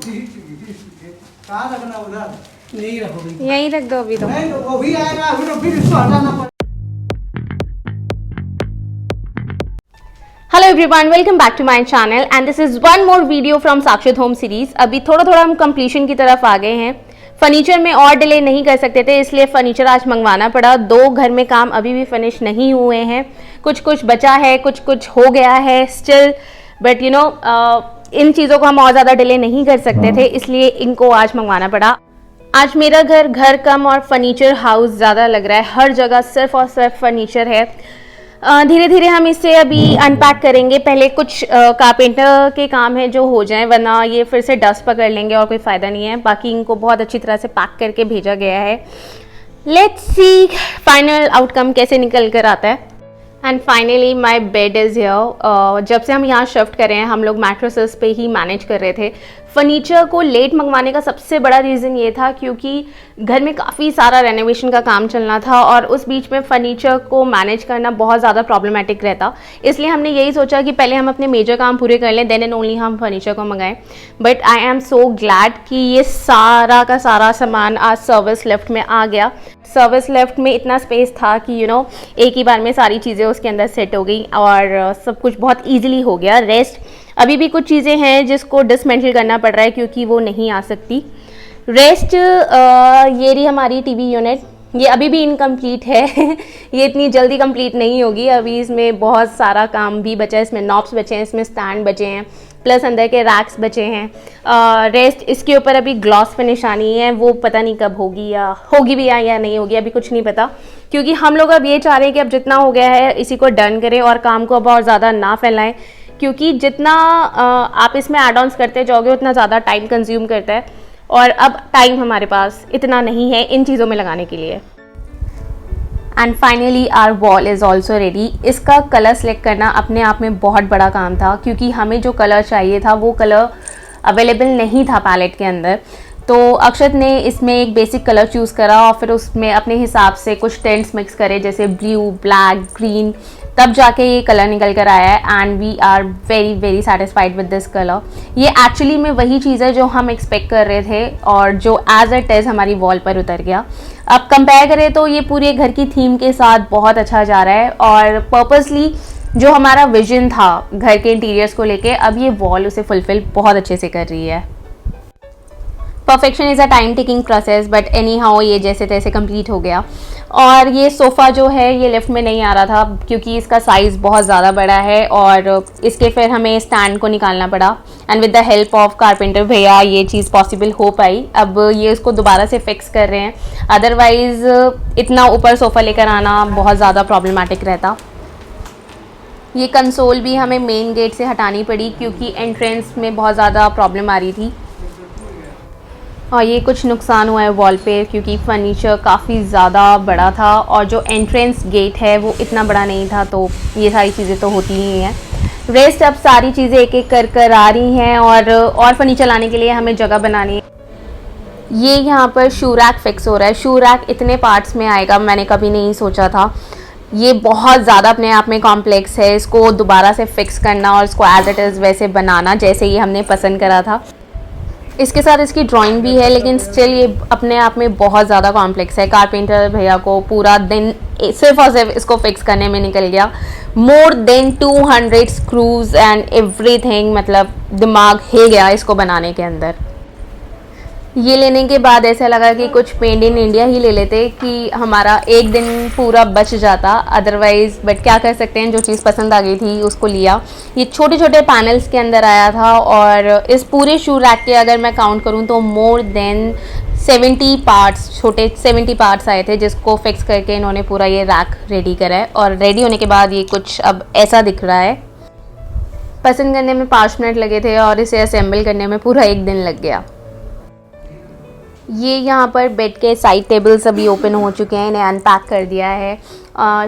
कहाँ रखना उधर? यही रखो। यहीं रख दो अभी तो। नहीं तो वो भी आएगा फिर इसको हटाना पड़ेगा। Hello everyone, welcome back to my channel and this is one more video from Sakshat home series. अभी थोड़ा हम कंप्लीशन की तरफ आ गए हैं। फर्नीचर में और डिले नहीं कर सकते थे, इसलिए फर्नीचर आज मंगवाना पड़ा। 2 घर में काम अभी भी फिनिश नहीं हुए हैं, कुछ बचा है, कुछ हो गया है स्टिल, बट यू नो इन चीज़ों को हम और ज़्यादा डिले नहीं कर सकते थे, इसलिए इनको आज मंगवाना पड़ा। आज मेरा घर कम और फर्नीचर हाउस ज़्यादा लग रहा है। हर जगह सिर्फ और सिर्फ फर्नीचर है। धीरे धीरे हम इसे अभी अनपैक करेंगे। पहले कुछ कारपेंटर के काम है जो हो जाए, वरना ये फिर से डस्ट पकड़ लेंगे और कोई फ़ायदा नहीं है। बाकी इनको बहुत अच्छी तरह से पैक करके भेजा गया है। लेट्स सी फाइनल आउटकम कैसे निकल कर आता है। And finally my bed is here. जब से हम यहाँ शिफ्ट कर रहे हैं, हम लोग मैट्रेसेस पे ही मैनेज कर रहे थे। फर्नीचर को लेट मंगवाने का सबसे बड़ा रीज़न ये था क्योंकि घर में काफ़ी सारा रेनोवेशन का काम चलना था और उस बीच में फ़र्नीचर को मैनेज करना बहुत ज़्यादा प्रॉब्लमेटिक रहता। इसलिए हमने यही सोचा कि पहले हम अपने मेजर काम पूरे कर लें, देन एंड ओनली हम फर्नीचर को मंगाएं। But I am so glad कि ये सारा का सारा सामान आज सर्विस लिफ्ट में आ गया। सर्विस लिफ्ट में इतना स्पेस था कि एक ही बार में सारी चीज़ें उसके अंदर सेट हो गई और सब कुछ बहुत ईजिली हो गया। रेस्ट अभी भी कुछ चीज़ें हैं जिसको डिसमेंटल करना पड़ रहा है क्योंकि वो नहीं आ सकती। रेस्ट ये रही हमारी टीवी यूनिट, ये अभी भी इनकम्प्लीट है ये इतनी जल्दी कंप्लीट नहीं होगी। अभी इसमें बहुत सारा काम भी बचा है। इसमें नॉब्स बचे हैं, इसमें स्टैंड बचे हैं, प्लस अंदर के रैक्स बचे हैं। रेस्ट इसके ऊपर अभी ग्लॉस फिनिश आनी है, वो पता नहीं कब होगी, या होगी भी या नहीं होगी, अभी कुछ नहीं पता। क्योंकि हम लोग अब ये चाह रहे हैं कि अब जितना हो गया है इसी को डन करें और काम को अब और ज़्यादा ना फैलाएं, क्योंकि जितना आप इसमें एड ऑन्स करते जाओगे उतना ज़्यादा टाइम कंज्यूम करता है और अब टाइम हमारे पास इतना नहीं है इन चीज़ों में लगाने के लिए। And finally our wall is also ready. इसका कलर सेलेक्ट करना अपने आप में बहुत बड़ा काम था क्योंकि हमें जो कलर चाहिए था वो कलर अवेलेबल नहीं था पैलेट के अंदर। तो अक्षत ने इसमें एक बेसिक कलर चूज़ करा और फिर उसमें अपने हिसाब से कुछ टेंट्स मिक्स करे, जैसे ब्लू, ब्लैक, ग्रीन, तब जाके ये कलर निकल कर आया है। And we are very satisfied with this colour. ये एक्चुअली में वही चीज़ है जो हम एक्सपेक्ट कर रहे थे और जो एज इट इज़ हमारी वॉल पर उतर गया। अब कंपेयर करें तो ये पूरे घर की थीम के साथ बहुत अच्छा जा रहा है और पर्पसली जो हमारा विजन था घर के इंटीरियर्स को लेके, अब ये वॉल उसे फुलफिल बहुत अच्छे से कर रही है। Perfection is a time taking process, but any how ये जैसे तैसे कंप्लीट हो गया। और ये सोफ़ा जो है ये लिफ्ट में नहीं आ रहा था क्योंकि इसका साइज़ बहुत ज़्यादा बड़ा है और इसके फिर हमें स्टैंड को निकालना पड़ा। And with the help of carpenter भैया ये चीज़ पॉसिबल हो पाई। अब ये इसको दोबारा से फिक्स कर रहे हैं, अदरवाइज़ इतना ऊपर सोफ़ा लेकर आना बहुत ज़्यादा प्रॉब्लमेटिक रहता। ये कंसोल भी हमें मेन गेट से हटानी पड़ी क्योंकि एंट्रेंस में बहुत ज़्यादा प्रॉब्लम आ रही थी। और ये कुछ नुकसान हुआ है वॉल पे क्योंकि फर्नीचर काफ़ी ज़्यादा बड़ा था और जो एंट्रेंस गेट है वो इतना बड़ा नहीं था, तो ये सारी चीज़ें तो होती ही हैं। रेस्ट अब सारी चीज़ें एक एक कर आ रही हैं और फर्नीचर लाने के लिए हमें जगह बनानी है। ये यहाँ पर शू रैक फिक्स हो रहा है। शू रैक इतने पार्ट्स में आएगा मैंने कभी नहीं सोचा था। ये बहुत ज़्यादा अपने आप में कॉम्प्लेक्स है। इसको दोबारा से फिक्स करना और इसको एज इट इज़ वैसे बनाना जैसे ये हमने पसंद करा था। इसके साथ इसकी ड्राइंग भी है, लेकिन स्टिल ये अपने आप में बहुत ज़्यादा कॉम्प्लेक्स है। कारपेंटर भैया को पूरा दिन सिर्फ और सिर्फ इसको फिक्स करने में निकल गया। More than 200 screws and everything, मतलब दिमाग हिल गया इसको बनाने के अंदर। ये लेने के बाद ऐसा लगा कि कुछ पेंट इन इंडिया ही ले लेते कि हमारा एक दिन पूरा बच जाता, अदरवाइज़ बट क्या कर सकते हैं, जो चीज़ पसंद आ गई थी उसको लिया। ये छोटे छोटे पैनल्स के अंदर आया था और इस पूरे शू रैक के अगर मैं काउंट करूँ तो मोर देन 70 पार्ट्स, छोटे 70 पार्ट्स आए थे जिसको फिक्स करके इन्होंने पूरा ये रैक रेडी करा है। और रेडी होने के बाद ये कुछ अब ऐसा दिख रहा है। पसंद करने में 5 मिनट लगे थे और इसे असेंबल करने में पूरा 1 दिन लग गया। ये यहाँ पर बेड के साइड टेबल्स अभी ओपन हो चुके हैं, इन्हें अनपैक कर दिया है।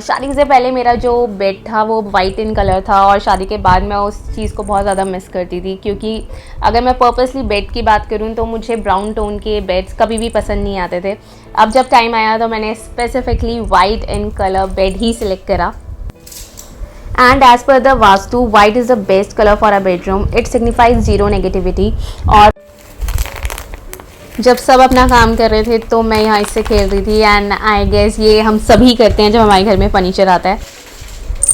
शादी से पहले मेरा जो बेड था वो वाइट इन कलर था और शादी के बाद मैं उस चीज़ को बहुत ज़्यादा मिस करती थी क्योंकि अगर मैं पर्पसली बेड की बात करूँ तो मुझे ब्राउन टोन के बेड्स कभी भी पसंद नहीं आते थे। अब जब टाइम आया तो मैंने specifically white in colour bed he select करा। And as per the Vastu, white is the best color for a bedroom. It signifies zero negativity. और जब सब अपना काम कर रहे थे तो मैं यहाँ इससे खेल रही थी एंड आई गेस ये हम सभी करते हैं जब हमारे घर में फर्नीचर आता है।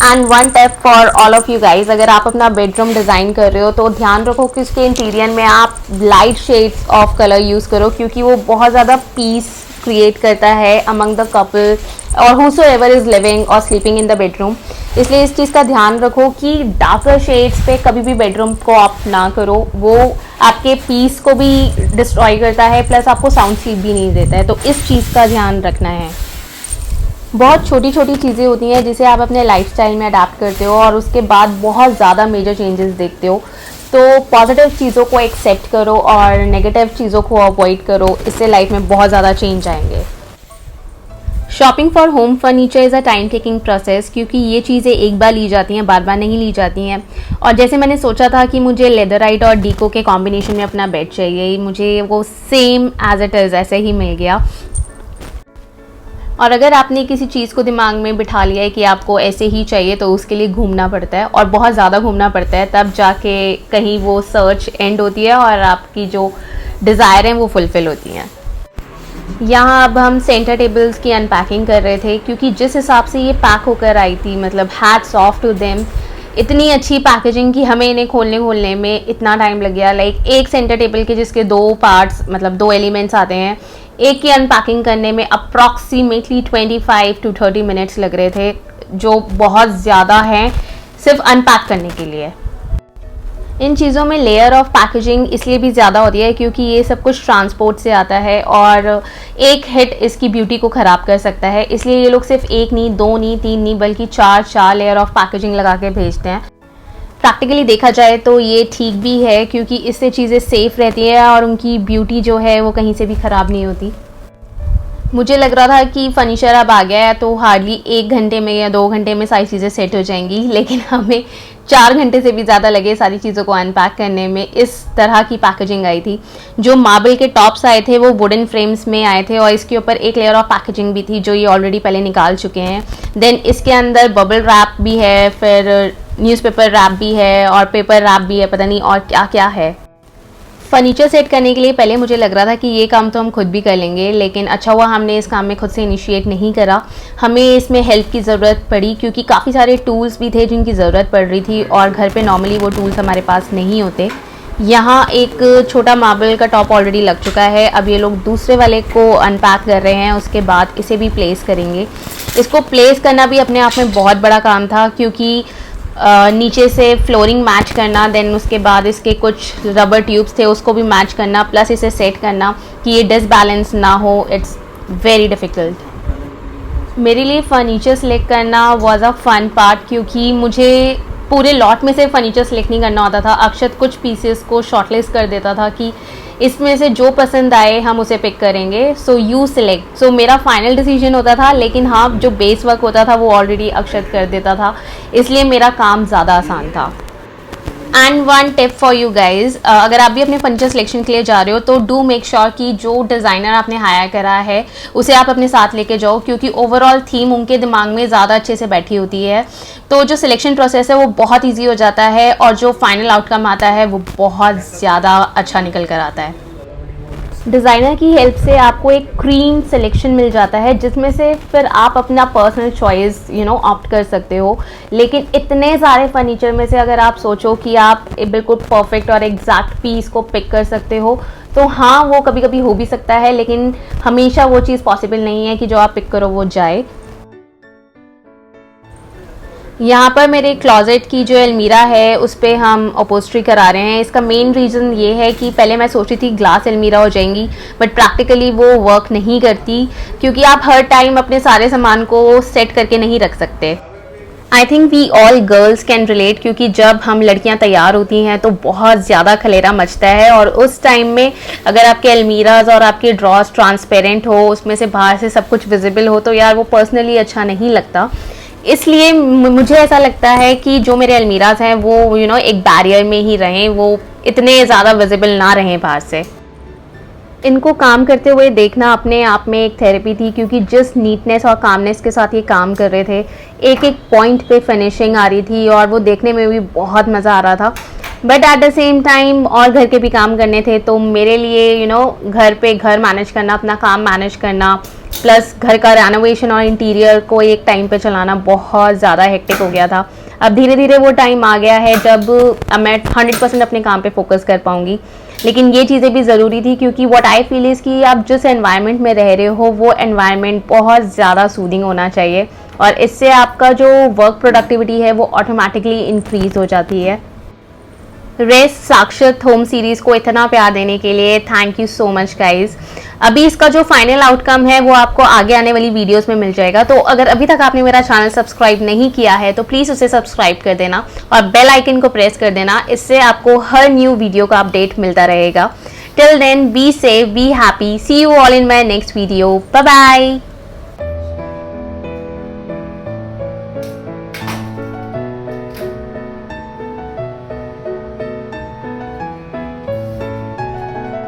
And one tip for all of you guys, अगर आप अपना बेडरूम डिज़ाइन कर रहे हो तो ध्यान रखो कि उसके इंटीरियर में आप light shades of colour use करो, क्योंकि वो बहुत ज़्यादा पीस क्रिएट करता है अमंग द कपल और whosoever इज़ लिविंग और स्लीपिंग इन द बेडरूम। इसलिए इस चीज़ का ध्यान रखो कि डार्कर शेड्स पे कभी भी बेडरूम को आप ना करो, वो आपके पीस को भी डिस्ट्रॉय करता है प्लस आपको साउंड स्लीप भी नहीं देता है, तो इस चीज़ का ध्यान रखना है। बहुत छोटी छोटी चीज़ें होती हैं जिसे आप अपने लाइफस्टाइल में अडाप्ट करते हो और उसके बाद बहुत ज़्यादा मेजर चेंजेस देखते हो। तो पॉजिटिव चीज़ों को एक्सेप्ट करो और नेगेटिव चीज़ों को अवॉइड करो, इससे लाइफ में बहुत ज़्यादा चेंज आएंगे। Shopping for home furniture is a time taking process, क्योंकि ये चीज़ें एक बार ली जाती हैं, बार बार नहीं ली जाती हैं। और जैसे मैंने सोचा था कि मुझे लेदराइट और डीको के कॉम्बिनेशन में अपना बेड चाहिए, मुझे वो सेम एज इट इज़ ऐसे ही मिल गया। और अगर आपने किसी चीज़ को दिमाग में बिठा लिया है कि आपको ऐसे ही चाहिए तो उसके लिए घूमना पड़ता है और बहुत ज़्यादा घूमना पड़ता है, तब जाके कहीं वो सर्च एंड होती है और आपकी जो डिज़ायर हैं वो फुलफ़िल होती हैं। यहाँ अब हम सेंटर टेबल्स की अनपैकिंग कर रहे थे, क्योंकि जिस हिसाब से ये पैक होकर आई थी, मतलब हैट्स ऑफ टू देम, इतनी अच्छी पैकेजिंग कि हमें इन्हें खोलने में इतना टाइम लग गया। लाइक एक सेंटर टेबल के जिसके 2 पार्ट्स मतलब 2 एलिमेंट्स आते हैं, एक की अनपैकिंग करने में अप्रॉक्सीमेटली 25 to 30 मिनट्स लग रहे थे, जो बहुत ज़्यादा हैं सिर्फ अनपैक करने के लिए। इन चीज़ों में लेयर ऑफ पैकेजिंग इसलिए भी ज़्यादा होती है क्योंकि ये सब कुछ ट्रांसपोर्ट से आता है और एक हिट इसकी ब्यूटी को ख़राब कर सकता है। इसलिए ये लोग सिर्फ 1 नहीं, 2 नहीं, 3 नहीं, बल्कि 4 लेयर ऑफ पैकेजिंग लगा के भेजते हैं। प्रैक्टिकली देखा जाए तो ये ठीक भी है, क्योंकि इससे चीज़ें सेफ़ रहती हैं और उनकी ब्यूटी जो है वो कहीं से भी ख़राब नहीं होती। मुझे लग रहा था कि फर्नीचर अब आ गया है तो हार्डली 1 घंटे में या 2 घंटे में सारी चीज़ें सेट हो जाएंगी, लेकिन हमें 4 घंटे से भी ज़्यादा लगे सारी चीज़ों को अनपैक करने में। इस तरह की पैकेजिंग आई थी। जो मार्बल के टॉप्स आए थे वो वुडन फ्रेम्स में आए थे और इसके ऊपर एक लेयर ऑफ पैकेजिंग भी थी जो ये ऑलरेडी पहले निकाल चुके हैं। देन इसके अंदर बबल रैप भी है, फिर न्यूज़पेपर रैप भी है और पेपर रैप भी है, पता नहीं और क्या क्या है। फर्नीचर सेट करने के लिए पहले मुझे लग रहा था कि ये काम तो हम खुद भी कर लेंगे, लेकिन अच्छा हुआ हमने इस काम में खुद से इनिशिएट नहीं करा। हमें इसमें हेल्प की ज़रूरत पड़ी क्योंकि काफ़ी सारे टूल्स भी थे जिनकी ज़रूरत पड़ रही थी और घर पे नॉर्मली वो टूल्स हमारे पास नहीं होते। यहाँ एक छोटा मार्बल का टॉप ऑलरेडी लग चुका है, अब ये लोग दूसरे वाले को अनपैक कर रहे हैं, उसके बाद इसे भी प्लेस करेंगे। इसको प्लेस करना भी अपने आप में बहुत बड़ा काम था, क्योंकि नीचे से फ्लोरिंग मैच करना, देन उसके बाद इसके कुछ रबर ट्यूब्स थे उसको भी मैच करना, प्लस इसे सेट करना कि ये डिसबैलेंस ना हो। It's very difficult. मेरे लिए फ़र्नीचर सेलेक्ट करना वाज अ फन पार्ट, क्योंकि मुझे पूरे लॉट में से फ़र्नीचर सेलेक्ट नहीं करना होता था। अक्षत कुछ पीसेस को शॉर्टलिस्ट कर देता था कि इसमें से जो पसंद आए हम उसे पिक करेंगे, सो यू सिलेक्ट। सो मेरा फाइनल डिसीजन होता था, लेकिन हाँ जो बेस वर्क होता था वो ऑलरेडी अक्षत कर देता था, इसलिए मेरा काम ज़्यादा आसान था। And one tip for you guys, अगर आप भी अपने फर्नीचर सिलेक्शन के लिए जा रहे हो तो डू मेक श्योर कि जो डिज़ाइनर आपने हायर करा है उसे आप अपने साथ लेके जाओ, क्योंकि ओवरऑल थीम उनके दिमाग में ज़्यादा अच्छे से बैठी होती है। तो जो सिलेक्शन प्रोसेस है वो बहुत ईजी हो जाता है और जो फाइनल आउटकम आता है वो बहुत ज़्यादा अच्छा निकल कर आता है। डिज़ाइनर की हेल्प से आपको एक क्रीम सिलेक्शन मिल जाता है जिसमें से फिर आप अपना पर्सनल चॉइस ऑप्ट कर सकते हो। लेकिन इतने सारे फर्नीचर में से अगर आप सोचो कि आप बिल्कुल परफेक्ट और एग्जैक्ट पीस को पिक कर सकते हो तो हाँ वो कभी कभी हो भी सकता है, लेकिन हमेशा वो चीज़ पॉसिबल नहीं है कि जो आप पिक करो वो जाए। यहाँ पर मेरे क्लोजेट की जो अलमीरा है उस पर हम अपहोल्स्ट्री करा रहे हैं। इसका मेन रीज़न ये है कि पहले मैं सोची थी ग्लास अलमीरा हो जाएंगी, बट प्रैक्टिकली वो वर्क नहीं करती, क्योंकि आप हर टाइम अपने सारे सामान को सेट करके नहीं रख सकते। I think we all girls can relate, क्योंकि जब हम लड़कियां तैयार होती हैं तो बहुत ज़्यादा खलेरा मचता है और उस टाइम में अगर आपके अलमीराज और आपके ड्रॉर्स ट्रांसपेरेंट हो, उसमें से बाहर से सब कुछ विजिबल हो, तो यार वो पर्सनली अच्छा नहीं लगता। इसलिए मुझे ऐसा लगता है कि जो मेरे अलमीराज हैं वो एक बैरियर में ही रहें, वो इतने ज़्यादा विजिबल ना रहें बाहर से। इनको काम करते हुए देखना अपने आप में एक थेरेपी थी, क्योंकि जिस नीटनेस और कामनेस के साथ ये काम कर रहे थे, एक एक पॉइंट पे फिनिशिंग आ रही थी और वो देखने में भी बहुत मज़ा आ रहा था। But at the same time और घर के भी काम करने थे, तो मेरे लिए घर पे घर मैनेज करना, अपना काम मैनेज करना, प्लस घर का रेनोवेशन और इंटीरियर को एक टाइम पे चलाना बहुत ज़्यादा हेक्टिक हो गया था। अब धीरे धीरे वो टाइम आ गया है जब मैं 100% अपने काम पे फोकस कर पाऊँगी। लेकिन ये चीज़ें भी ज़रूरी थी, क्योंकि व्हाट आई फील इज़ कि आप जिस एनवायरनमेंट में रह रहे हो वो एनवायरनमेंट बहुत ज़्यादा सूदिंग होना चाहिए, और इससे आपका जो वर्क प्रोडक्टिविटी है वो ऑटोमेटिकली इंक्रीज हो जाती है। रेस साक्षात होम सीरीज़ को इतना प्यार देने के लिए thank you so much guys. अभी इसका जो फाइनल आउटकम है वो आपको आगे आने वाली वीडियोस में मिल जाएगा, तो अगर अभी तक आपने मेरा चैनल सब्सक्राइब नहीं किया है तो प्लीज़ उसे सब्सक्राइब कर देना और बेल आइकन को प्रेस कर देना। इससे आपको हर न्यू वीडियो का अपडेट मिलता रहेगा। Till then be safe, be happy, see you all in my next video, bye bye.